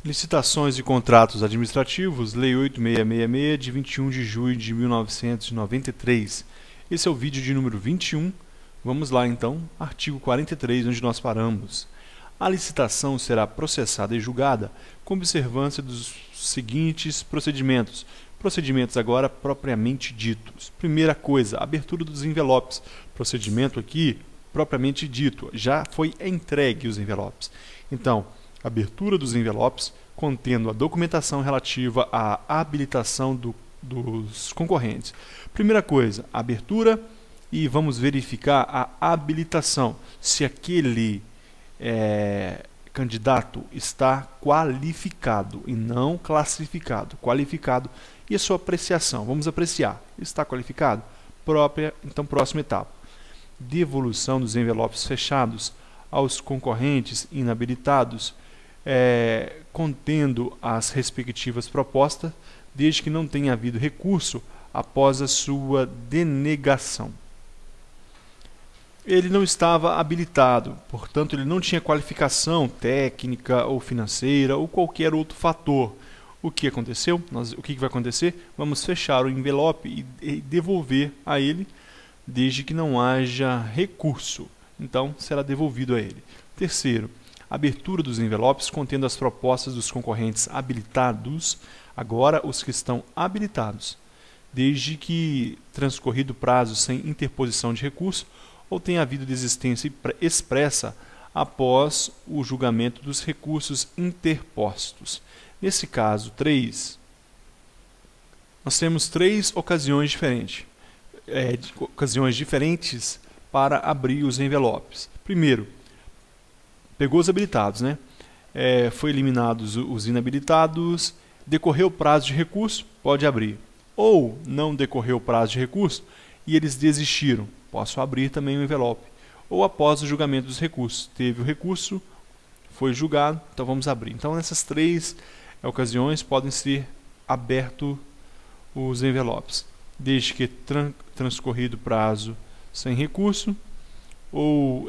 Licitações e contratos administrativos, Lei 8666, de 21 de julho de 1993. Esse é o vídeo de número 21. Vamos lá então, artigo 43, onde nós paramos. A licitação será processada e julgada com observância dos seguintes procedimentos. Procedimentos agora propriamente ditos. Primeira coisa, abertura dos envelopes. Procedimento aqui propriamente dito, já foi entregue os envelopes. Então, abertura dos envelopes contendo a documentação relativa à habilitação dos concorrentes. Primeira coisa, abertura, e vamos verificar a habilitação, se aquele candidato está qualificado e não classificado. Qualificado e a sua apreciação. Vamos apreciar. Está qualificado? Então, próxima etapa. Devolução dos envelopes fechados aos concorrentes inabilitados, contendo as respectivas propostas, desde que não tenha havido recurso após a sua denegação. Ele não estava habilitado, portanto ele não tinha qualificação técnica ou financeira ou qualquer outro fator. O que aconteceu? O que vai acontecer? Vamos fechar o envelope e devolver a ele, desde que não haja recurso. Então, será devolvido a ele. Terceiro, abertura dos envelopes contendo as propostas dos concorrentes habilitados, agora os que estão habilitados, desde que transcorrido prazo sem interposição de recurso ou tenha havido desistência expressa após o julgamento dos recursos interpostos. Nesse caso 3, nós temos três ocasiões diferentes para abrir os envelopes. Primeiro, pegou os habilitados, né? Foi eliminados os inabilitados, decorreu o prazo de recurso, pode abrir. Ou não decorreu o prazo de recurso e eles desistiram, posso abrir também o envelope. Ou após o julgamento dos recursos, teve o recurso, foi julgado, então vamos abrir. Então nessas três ocasiões podem ser abertos os envelopes, desde que transcorrido o prazo sem recurso, ou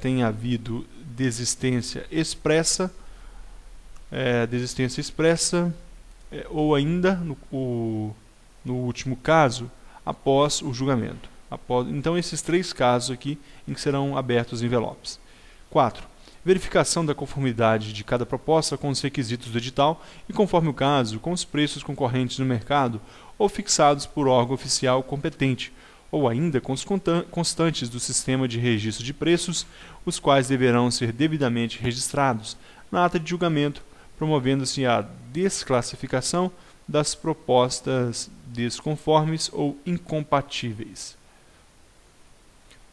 tenha havido desistência expressa, ou ainda, no último caso, após o julgamento. Então, esses três casos aqui em que serão abertos os envelopes. 4. Verificação da conformidade de cada proposta com os requisitos do edital e, conforme o caso, com os preços concorrentes no mercado ou fixados por órgão oficial competente, ou ainda com os constantes do sistema de registro de preços, os quais deverão ser devidamente registrados na ata de julgamento, promovendo-se a desclassificação das propostas desconformes ou incompatíveis.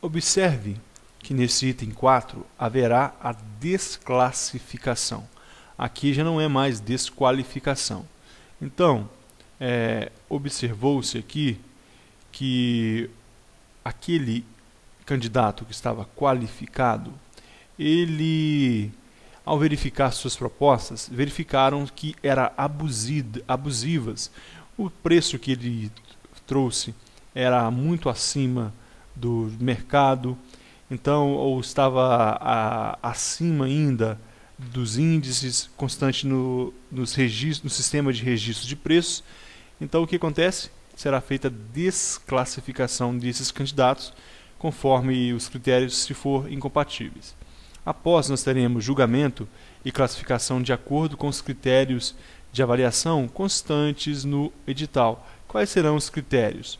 Observe que nesse item 4 haverá a desclassificação. Aqui já não é mais desqualificação. Então, observou-se aqui que aquele candidato que estava qualificado, ele, ao verificar suas propostas, verificaram que eram abusivas. O preço que ele trouxe era muito acima do mercado, então, ou estava acima ainda dos índices constantes no sistema de registro de preços. Então, o que acontece? Será feita a desclassificação desses candidatos, conforme os critérios, se for incompatíveis. Após, nós teremos julgamento e classificação de acordo com os critérios de avaliação constantes no edital. Quais serão os critérios?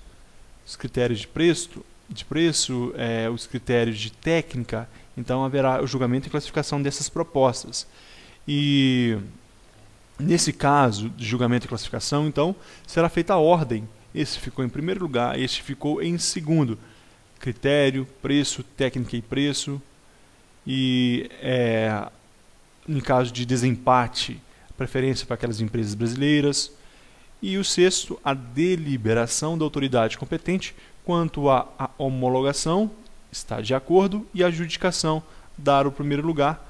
Os critérios de preço, os critérios de técnica. Então, haverá o julgamento e classificação dessas propostas. E, nesse caso de julgamento e classificação, então, será feita a ordem. Esse ficou em primeiro lugar, este ficou em segundo. Critério, preço, técnica e preço. E, em caso de desempate, preferência para aquelas empresas brasileiras. E o sexto, a deliberação da autoridade competente quanto à homologação, está de acordo, e a adjudicação, dar ao primeiro lugar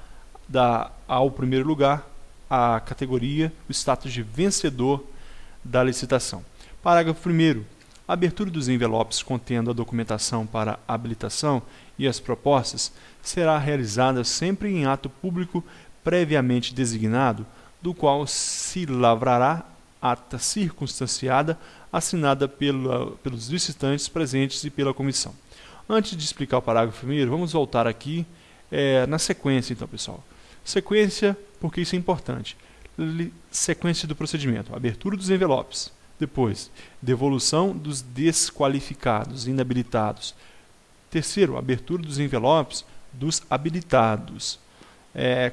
a categoria, o status de vencedor da licitação. Parágrafo 1º. A abertura dos envelopes contendo a documentação para habilitação e as propostas será realizada sempre em ato público previamente designado do qual se lavrará ata circunstanciada assinada pelos licitantes presentes e pela comissão. Antes de explicar o parágrafo primeiro, vamos voltar aqui na sequência, então, pessoal. Sequência, porque isso é importante. Sequência do procedimento: abertura dos envelopes, depois devolução dos desqualificados, inabilitados. Terceiro, abertura dos envelopes dos habilitados.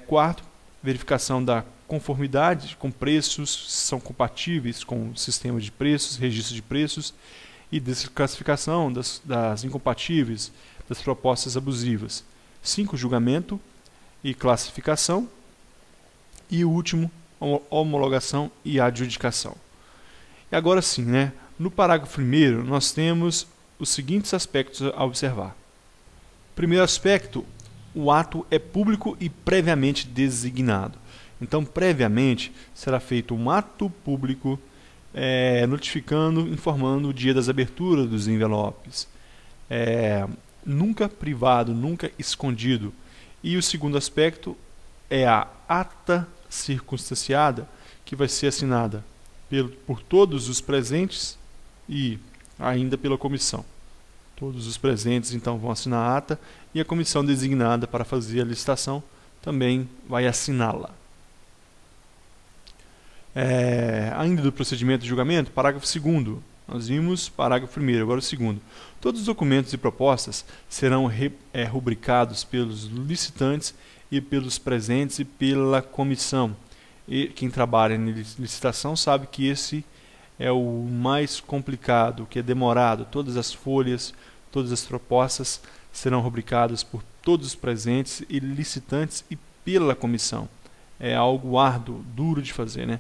Quarto, verificação da conformidade com preços, são compatíveis com o sistema de preços, registro de preços, e desclassificação das incompatíveis, das propostas abusivas. 5, julgamento e classificação. E o último, homologação e adjudicação. E agora sim, no parágrafo primeiro, nós temos os seguintes aspectos a observar. Primeiro aspecto, o ato é público e previamente designado. Então, previamente, será feito um ato público notificando, informando o dia das aberturas dos envelopes. Nunca privado, nunca escondido. E o segundo aspecto é a ata circunstanciada, que vai ser assinada por todos os presentes e ainda pela comissão. Todos os presentes, então, vão assinar a ata e a comissão designada para fazer a licitação também vai assiná-la. Ainda do procedimento de julgamento, parágrafo 2º. Nós vimos parágrafo 1º, agora o 2º. Todos os documentos e propostas serão rubricados pelos licitantes e pelos presentes e pela comissão. E quem trabalha em licitação sabe que esse é o mais complicado, que é demorado. Todas as folhas, todas as propostas serão rubricadas por todos os presentes e licitantes e pela comissão. É algo árduo, duro de fazer,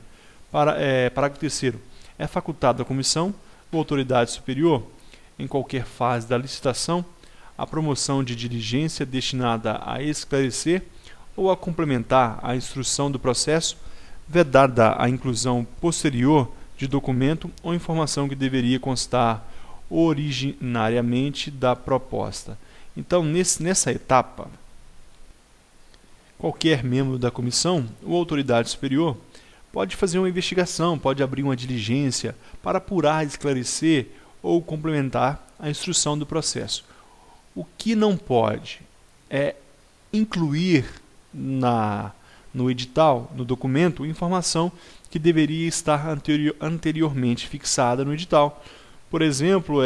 Parágrafo 3º. É facultado à comissão ou autoridade superior, em qualquer fase da licitação, a promoção de diligência destinada a esclarecer ou a complementar a instrução do processo, vedada a inclusão posterior de documento ou informação que deveria constar originariamente da proposta. Então, nessa etapa, qualquer membro da comissão ou autoridade superior pode fazer uma investigação, pode abrir uma diligência para apurar, esclarecer ou complementar a instrução do processo. O que não pode é incluir no edital, no documento, informação que deveria estar anteriormente fixada no edital. Por exemplo,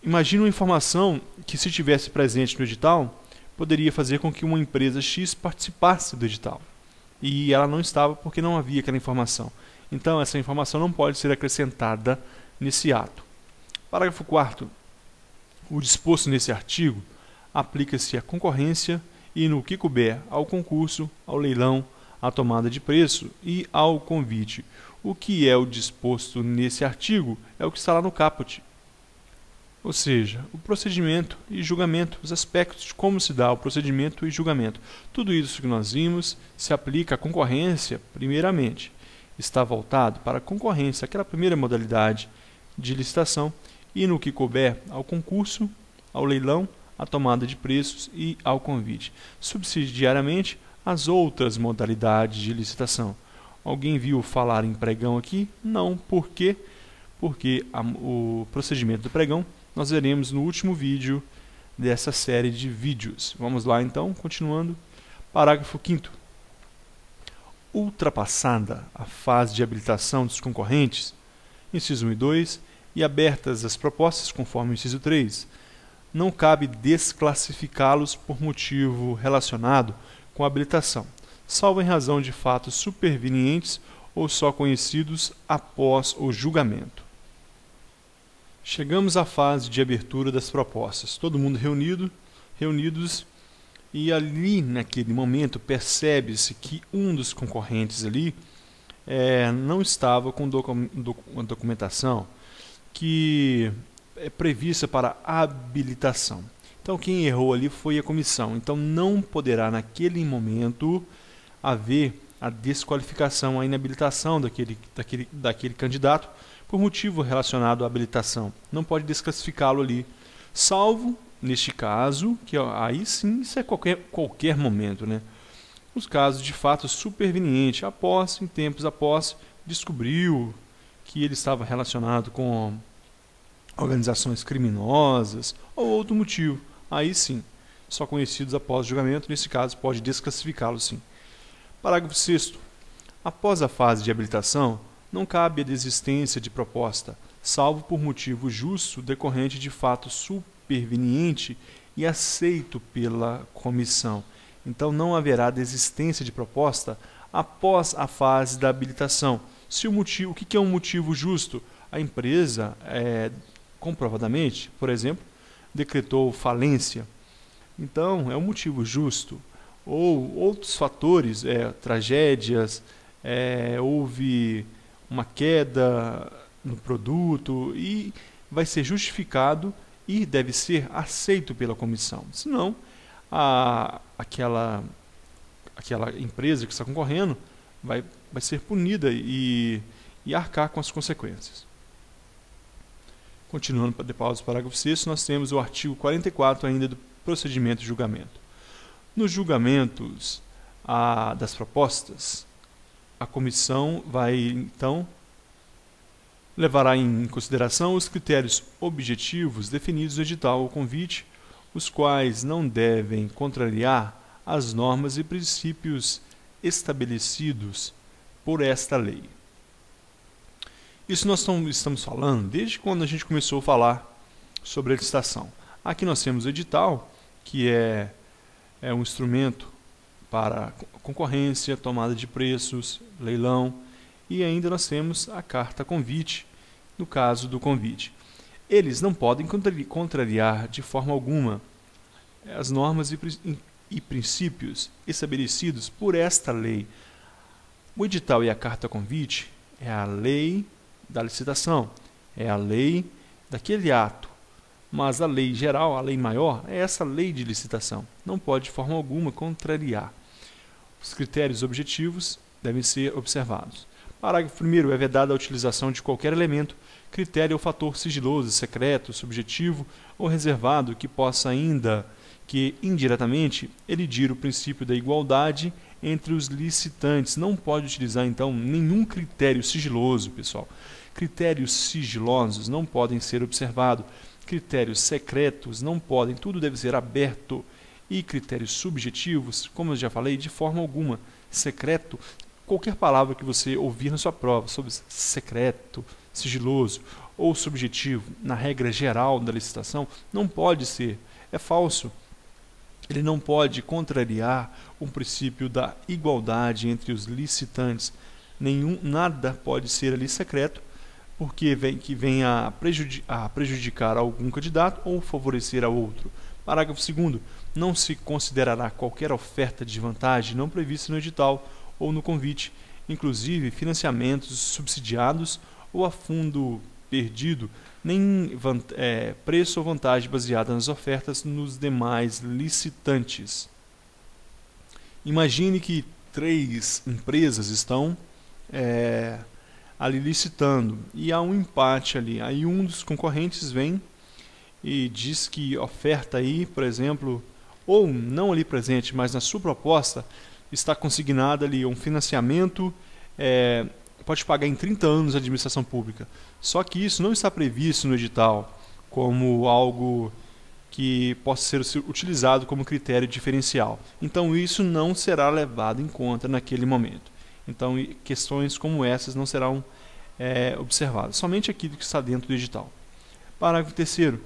imagine uma informação que, se tivesse presente no edital, poderia fazer com que uma empresa X participasse do edital. E ela não estava porque não havia aquela informação. Então, essa informação não pode ser acrescentada nesse ato. Parágrafo 4º. O disposto nesse artigo aplica-se à concorrência e, no que couber, ao concurso, ao leilão, à tomada de preço e ao convite. O que é o disposto nesse artigo é o que está lá no caput. Ou seja, o procedimento e julgamento, os aspectos de como se dá o procedimento e julgamento. Tudo isso que nós vimos se aplica à concorrência, primeiramente. Está voltado para a concorrência, aquela primeira modalidade de licitação, e no que couber ao concurso, ao leilão, à tomada de preços e ao convite. Subsidiariamente, as outras modalidades de licitação. Alguém viu falar em pregão aqui? Não. Por quê? Porque o procedimento do pregão nós veremos no último vídeo dessa série de vídeos. Vamos lá então, continuando. Parágrafo 5º. Ultrapassada a fase de habilitação dos concorrentes, inciso 1 e 2, e abertas as propostas conforme o inciso 3, não cabe desclassificá-los por motivo relacionado com a habilitação, salvo em razão de fatos supervenientes ou só conhecidos após o julgamento. Chegamos à fase de abertura das propostas. Todo mundo reunidos, e ali naquele momento percebe-se que um dos concorrentes ali não estava com uma documentação que é prevista para habilitação. Então quem errou ali foi a comissão. Então não poderá naquele momento haver a desqualificação, a inabilitação daquele candidato por motivo relacionado à habilitação. Não pode desclassificá-lo ali, salvo neste caso, que aí sim isso é qualquer momento, né? Os casos de fato superveniente, em tempos após, descobriu que ele estava relacionado com organizações criminosas ou outro motivo, aí sim, só conhecidos após julgamento, nesse caso pode desclassificá-lo sim. Parágrafo 6º. Após a fase de habilitação, não cabe a desistência de proposta, salvo por motivo justo decorrente de fato superveniente e aceito pela comissão. Então não haverá desistência de proposta após a fase da habilitação. Se o que é um motivo justo? A empresa, comprovadamente, por exemplo, decretou falência. Então, é um motivo justo. Ou outros fatores, tragédias, houve uma queda no produto e vai ser justificado e deve ser aceito pela comissão. Senão, aquela empresa que está concorrendo vai ser punida e arcar com as consequências. Continuando para depois do parágrafo 6º, nós temos o artigo 44 ainda do procedimento de julgamento. Nos julgamentos das propostas, a comissão vai, então, levará em consideração os critérios objetivos definidos no edital ou convite, os quais não devem contrariar as normas e princípios estabelecidos por esta lei. Isso nós estamos falando desde quando a gente começou a falar sobre a licitação. Aqui nós temos o edital, que é um instrumento para concorrência, tomada de preços, leilão, e ainda nós temos a carta convite, no caso do convite. Eles não podem contrariar de forma alguma as normas e princípios estabelecidos por esta lei. O edital e a carta convite é a lei da licitação, é a lei daquele ato, mas a lei geral, a lei maior, é essa lei de licitação. Não pode de forma alguma contrariar. Os critérios objetivos devem ser observados. Parágrafo 1º. É vedada a utilização de qualquer elemento, critério ou fator sigiloso, secreto, subjetivo ou reservado que possa ainda que indiretamente elidir o princípio da igualdade entre os licitantes. Não pode utilizar então nenhum critério sigiloso, pessoal. Critérios sigilosos não podem ser observados. Critérios secretos não podem, tudo deve ser aberto. E critérios subjetivos, como eu já falei, de forma alguma. Secreto, qualquer palavra que você ouvir na sua prova sobre secreto, sigiloso ou subjetivo, na regra geral da licitação, não pode ser, é falso. Ele não pode contrariar o princípio da igualdade entre os licitantes. Nada pode ser ali secreto, porque venha a prejudicar algum candidato ou favorecer a outro. Parágrafo 2º. Não se considerará qualquer oferta de vantagem não prevista no edital ou no convite, inclusive financiamentos subsidiados ou a fundo perdido, nem preço ou vantagem baseada nas ofertas nos demais licitantes. Imagine que 3 empresas estão ali licitando e há um empate ali. Aí um dos concorrentes vem e diz que oferta aí, por exemplo, ou não ali presente, mas na sua proposta, está consignada ali um financiamento, pode pagar em 30 anos a administração pública. Só que isso não está previsto no edital como algo que possa ser utilizado como critério diferencial. Então isso não será levado em conta naquele momento. Então questões como essas não serão observadas, somente aquilo que está dentro do edital. Parágrafo 3º.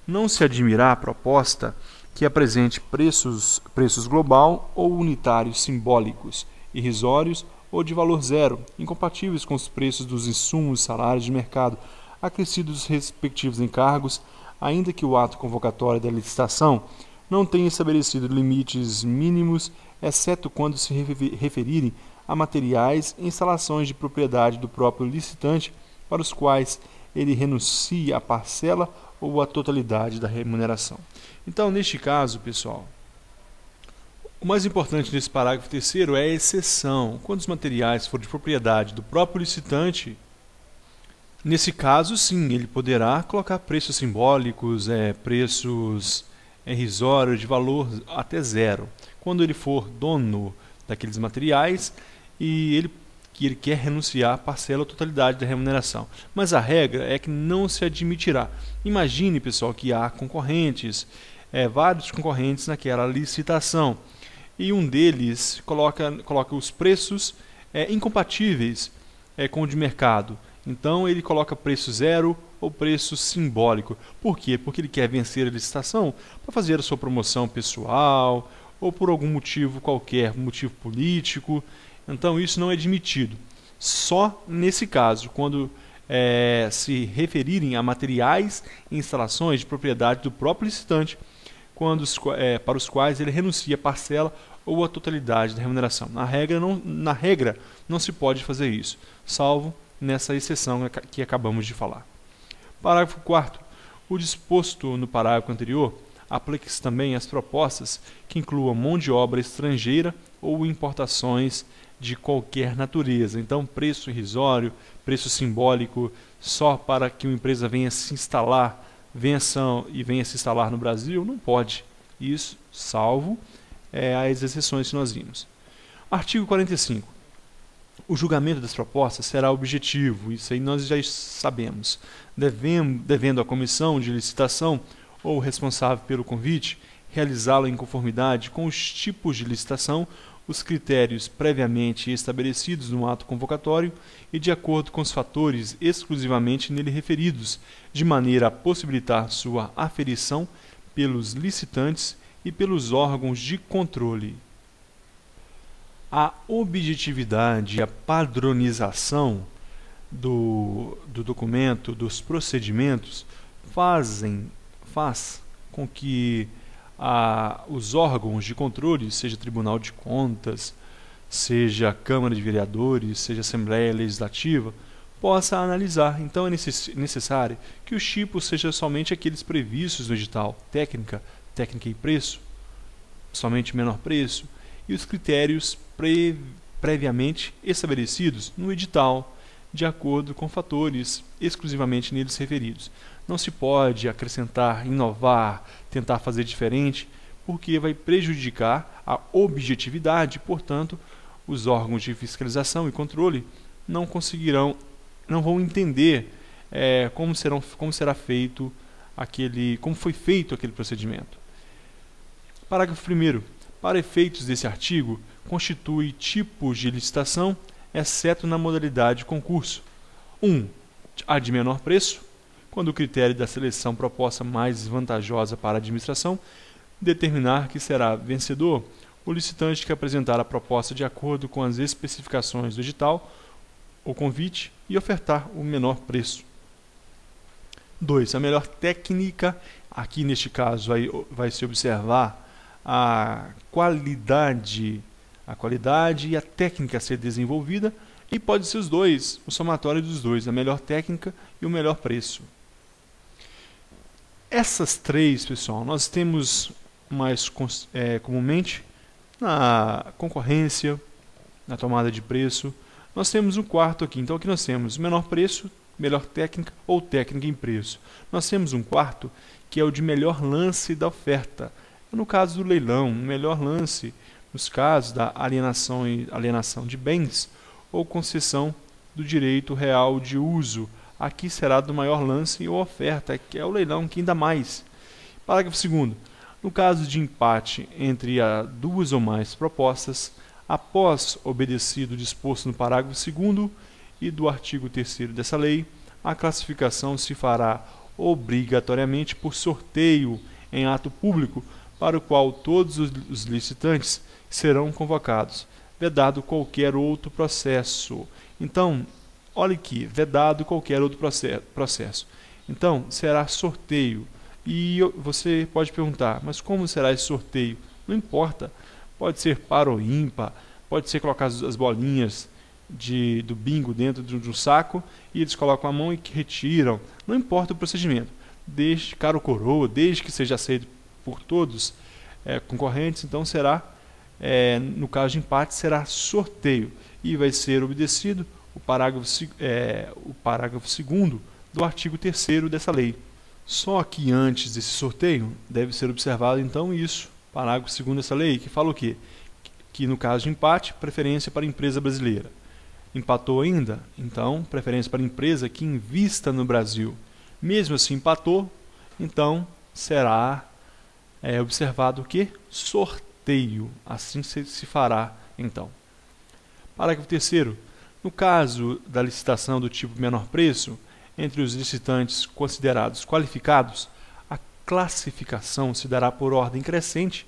Não se admirá a proposta que apresente preços global ou unitários simbólicos, irrisórios ou de valor zero, incompatíveis com os preços dos insumos, salários de mercado, acrescidos dos respectivos encargos, ainda que o ato convocatório da licitação não tenha estabelecido limites mínimos, exceto quando se referirem a materiais e instalações de propriedade do próprio licitante, para os quais ele renuncia a parcela ou a totalidade da remuneração. Então, neste caso, pessoal, o mais importante nesse parágrafo 3º é a exceção. Quando os materiais forem de propriedade do próprio licitante, nesse caso, sim, ele poderá colocar preços simbólicos, preços irrisório de valor até zero. Quando ele for dono daqueles materiais e ele quer renunciar à parcela ou totalidade da remuneração. Mas a regra é que não se admitirá. Imagine, pessoal, que há concorrentes, vários concorrentes naquela licitação, e um deles coloca os preços incompatíveis com o de mercado. Então ele coloca preço zero ou preço simbólico. Por quê? Porque ele quer vencer a licitação para fazer a sua promoção pessoal ou por algum motivo qualquer, motivo político. Então isso não é admitido. Só nesse caso, quando se referirem a materiais e instalações de propriedade do próprio licitante, para os quais ele renuncia a parcela ou a totalidade da remuneração. Na regra não se pode fazer isso, salvo nessa exceção que acabamos de falar. Parágrafo 4º. O disposto no parágrafo anterior aplica-se também às propostas que incluam mão de obra estrangeira ou importações de qualquer natureza. Então, preço irrisório, preço simbólico, só para que uma empresa venha se instalar no Brasil, não pode. Isso, salvo as exceções que nós vimos. Artigo 45. O julgamento das propostas será objetivo, isso aí nós já sabemos, devendo a comissão de licitação ou responsável pelo convite realizá-lo em conformidade com os tipos de licitação, os critérios previamente estabelecidos no ato convocatório e de acordo com os fatores exclusivamente nele referidos, de maneira a possibilitar sua aferição pelos licitantes e pelos órgãos de controle. A objetividade e a padronização do documento, dos procedimentos, faz com que os órgãos de controle, seja Tribunal de Contas, seja Câmara de Vereadores, seja Assembleia Legislativa, possa analisar. Então é necessário que os tipos sejam somente aqueles previstos no edital, técnica e preço, somente menor preço, e os critérios previamente estabelecidos no edital, de acordo com fatores exclusivamente neles referidos. Não se pode acrescentar, inovar, tentar fazer diferente, porque vai prejudicar a objetividade, portanto, os órgãos de fiscalização e controle não vão entender como foi feito aquele procedimento. Parágrafo 1º. Para efeitos desse artigo, constitui tipos de licitação, exceto na modalidade concurso. 1. A de menor preço, quando o critério da seleção proposta mais vantajosa para a administração determinar que será vencedor o licitante que apresentar a proposta de acordo com as especificações do edital ou convite e ofertar o menor preço. 2. A melhor técnica, aqui neste caso vai se observar a qualidade e a técnica a ser desenvolvida, e pode ser os dois, o somatório dos dois, a melhor técnica e o melhor preço. Essas três, pessoal, nós temos mais comumente na concorrência, na tomada de preço. Nós temos um quarto aqui, então aqui nós temos menor preço, melhor técnica ou técnica em preço. Nós temos um quarto que é o de melhor lance da oferta. No caso do leilão, o melhor lance nos casos da alienação de bens ou concessão do direito real de uso. Aqui será do maior lance ou oferta, que é o leilão que ainda mais. Parágrafo 2º. No caso de empate entre duas ou mais propostas, após obedecido o disposto no parágrafo 2º e do artigo 3º dessa lei, a classificação se fará obrigatoriamente por sorteio em ato público, para o qual todos os licitantes serão convocados, vedado qualquer outro processo. Então, olha aqui, vedado qualquer outro processo. Então, será sorteio. E você pode perguntar, mas como será esse sorteio? Não importa, pode ser par ou ímpar, pode ser colocar as bolinhas do bingo dentro de um saco e eles colocam a mão e retiram. Não importa o procedimento, desde cara ou coroa, desde que seja aceito por todos concorrentes, então será, no caso de empate, será sorteio e vai ser obedecido o parágrafo 2º do artigo 3º dessa lei. Só que antes desse sorteio, deve ser observado então isso, parágrafo 2º dessa lei, que fala o quê? Que no caso de empate, preferência para a empresa brasileira. Empatou ainda? Então, preferência para a empresa que invista no Brasil. Mesmo assim empatou, então será observado o quê? Sorteio. Assim se fará então. Parágrafo 3º. No caso da licitação do tipo menor preço, entre os licitantes considerados qualificados, a classificação se dará por ordem crescente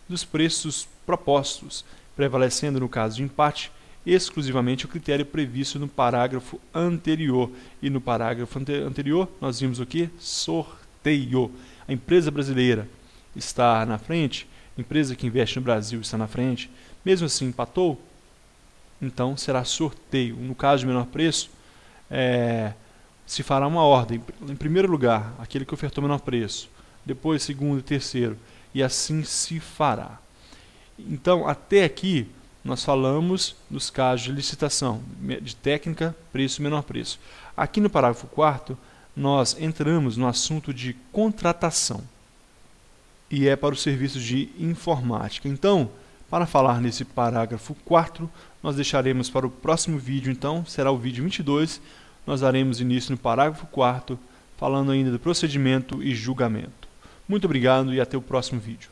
dos preços propostos, prevalecendo no caso de empate exclusivamente o critério previsto no parágrafo anterior. E no parágrafo anterior nós vimos o que? Sorteio. A empresa brasileira está na frente, a empresa que investe no Brasil está na frente, mesmo assim empatou, então será sorteio. No caso de menor preço, se fará uma ordem. Em primeiro lugar, aquele que ofertou menor preço, depois segundo e terceiro, e assim se fará. Então, até aqui, nós falamos dos casos de licitação, de técnica, preço e menor preço. Aqui no parágrafo 4º, nós entramos no assunto de contratação, e é para os serviços de informática. Então, para falar nesse parágrafo 4º, nós deixaremos para o próximo vídeo, então, será o vídeo 22, nós daremos início no parágrafo 4º, falando ainda do procedimento e julgamento. Muito obrigado e até o próximo vídeo.